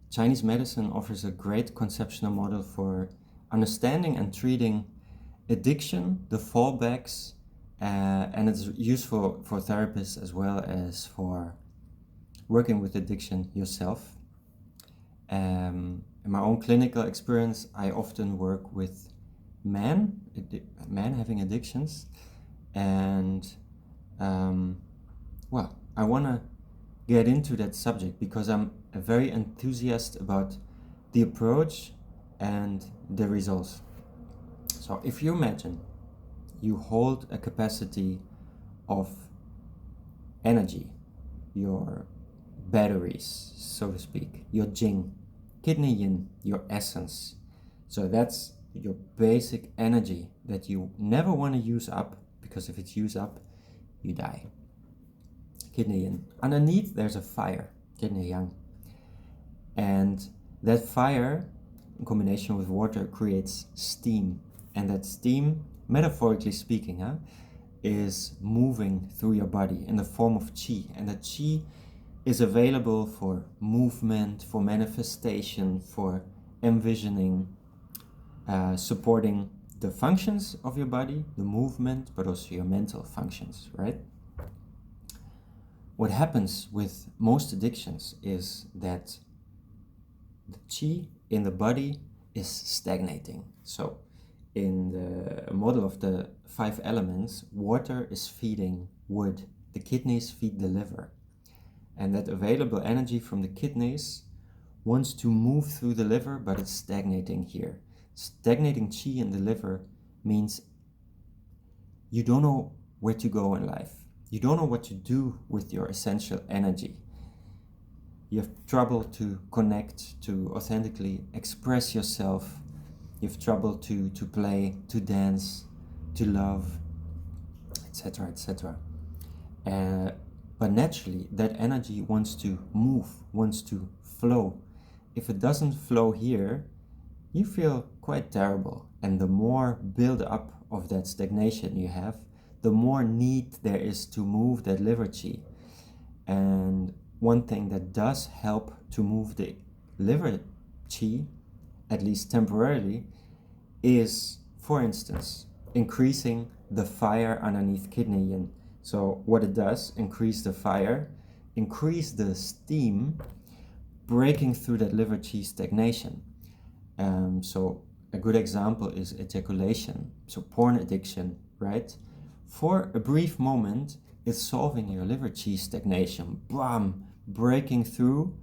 Chinese medicine offers a great conceptual model for understanding and treating addiction, the fallbacks, and it's useful for therapists as well as for working with addiction yourself. In my own clinical experience, I often work with men having addictions, and I want to get into that subject because I'm a very enthusiastic about the approach and the results. So if you imagine you hold a capacity of energy, your batteries, so to speak, your jing, kidney yin, your essence. So that's your basic energy that you never want to use up, because if it's used up, you die. Kidney yin. Underneath there's a fire, kidney yang. And that fire, in combination with water, creates steam. And that steam, metaphorically speaking, is moving through your body in the form of qi. And that qi is available for movement, for manifestation, for envisioning, supporting the functions of your body, the movement, but also your mental functions, right? What happens with most addictions is that the qi in the body is stagnating. So in the model of the 5 elements, water is feeding wood, the kidneys feed the liver. And that available energy from the kidneys wants to move through the liver, but it's stagnating here. Stagnating qi in the liver means you don't know where to go in life. You don't know what to do with your essential energy. You have trouble to connect, to authentically express yourself. You have trouble to play, to dance, to love, etc., etc. But naturally, that energy wants to move, wants to flow. If it doesn't flow here, you feel quite terrible. And the more build up of that stagnation you have, the more need there is to move that liver qi. And one thing that does help to move the liver qi, at least temporarily, is, for instance, increasing the fire underneath kidney yin. So what it does, increase the fire, increase the steam, breaking through that liver qi stagnation. So a good example is ejaculation, so porn addiction, right? For a brief moment, it's solving your liver qi stagnation, bam, breaking through.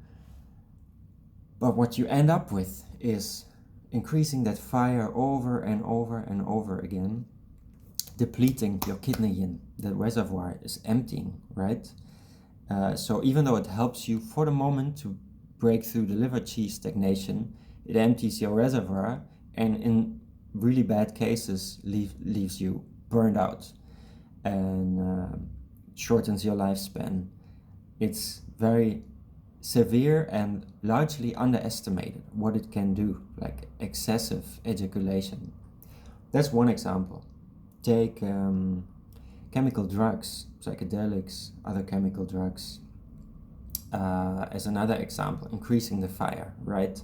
But what you end up with is increasing that fire over and over and over again, depleting your kidney yin. The reservoir is emptying, right? So even though it helps you for the moment to break through the liver qi stagnation, it empties your reservoir and in really bad cases leaves you burned out and shortens your lifespan. It's very severe and largely underestimated what it can do, like excessive ejaculation. That's one example. Take chemical drugs, psychedelics, other chemical drugs, as another example, increasing the fire, right?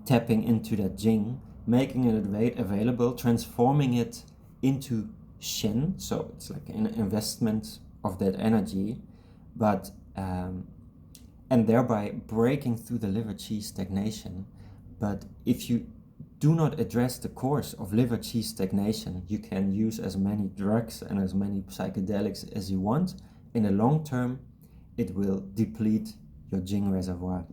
Tapping into that jing, making it available, transforming it into shen, so it's like an investment of that energy, but and thereby breaking through the liver qi stagnation. But if you do not address the cause of liver qi stagnation, you can use as many drugs and as many psychedelics as you want. In the long term, it will deplete your jing reservoir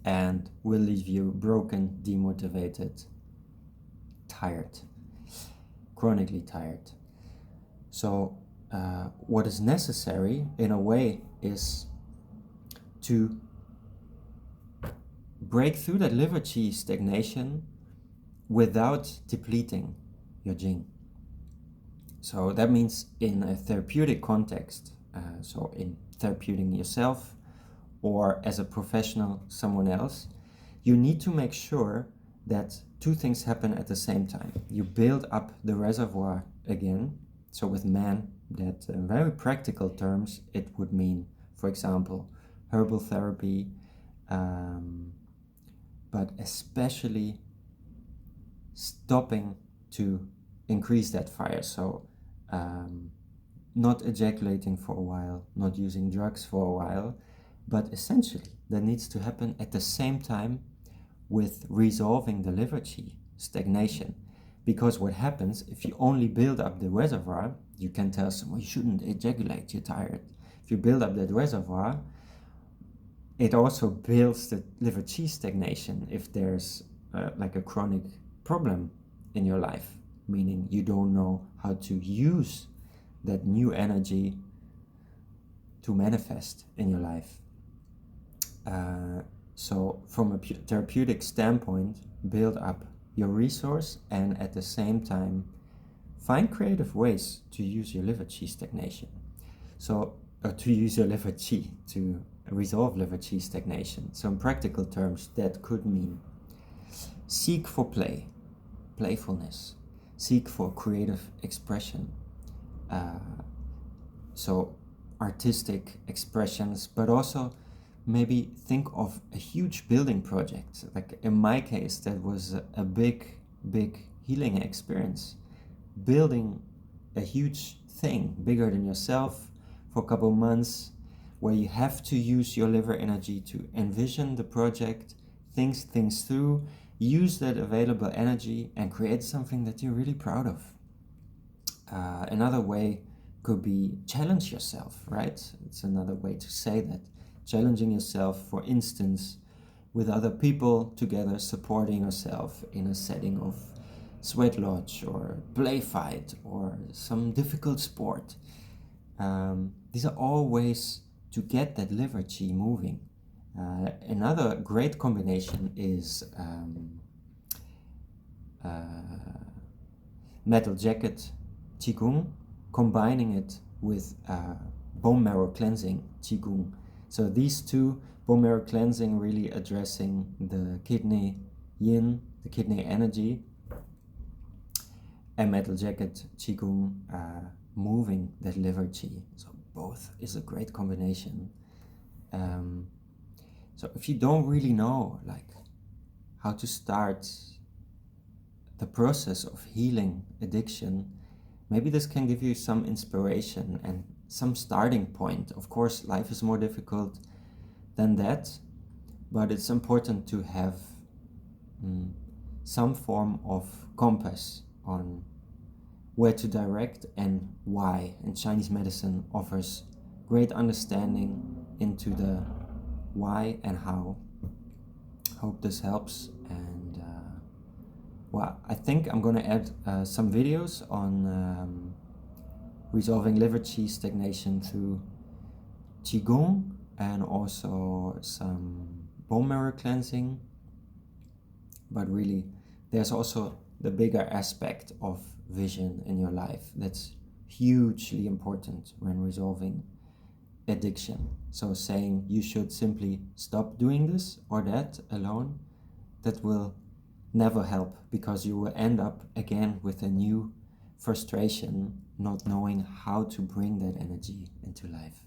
and will leave you broken, demotivated, tired, chronically tired. So what is necessary in a way is to break through that liver qi stagnation without depleting your jing. So that means in a therapeutic context, so in therapeuting yourself or as a professional, someone else, you need to make sure that two things happen at the same time. You build up the reservoir again. So with man, that in very practical terms, it would mean, for example, herbal therapy, but especially stopping to increase that fire. So not ejaculating for a while, not using drugs for a while, but essentially that needs to happen at the same time with resolving the liver qi, stagnation. Because what happens if you only build up the reservoir, you can tell someone you shouldn't ejaculate, you're tired. If you build up that reservoir, it also builds the liver qi stagnation if there's like a chronic problem in your life, meaning you don't know how to use that new energy to manifest in your life. So from a therapeutic standpoint, build up your resource and at the same time find creative ways to use your liver qi stagnation. So to use your liver qi to resolve liver qi stagnation. So in practical terms, that could mean seek for play, playfulness, seek for creative expression, so artistic expressions, but also maybe think of a huge building project. Like in my case, that was a big healing experience, building a huge thing bigger than yourself for a couple months, where you have to use your liver energy to envision the project, think things through, use that available energy and create something that you're really proud of. Another way could be challenge yourself, right? It's another way to say that. Challenging yourself, for instance, with other people together, supporting yourself in a setting of sweat lodge or play fight or some difficult sport. These are all ways to get that liver qi moving. Another great combination is metal jacket Qigong, combining it with bone marrow cleansing Qigong. So these two, bone marrow cleansing really addressing the kidney yin, the kidney energy, and metal jacket Qigong moving that liver qi. So both is a great combination. So if you don't really know like how to start the process of healing addiction, maybe this can give you some inspiration and some starting point. Of course, life is more difficult than that, but it's important to have some form of compass on where to direct and why. And Chinese medicine offers great understanding into the why and how. Hope this helps. And well, I think I'm going to add some videos on resolving liver qi stagnation through Qigong and also some bone marrow cleansing. But really, there's also the bigger aspect of vision in your life that's hugely important when resolving addiction. So saying you should simply stop doing this or that alone, that will never help, because you will end up again with a new frustration, not knowing how to bring that energy into life.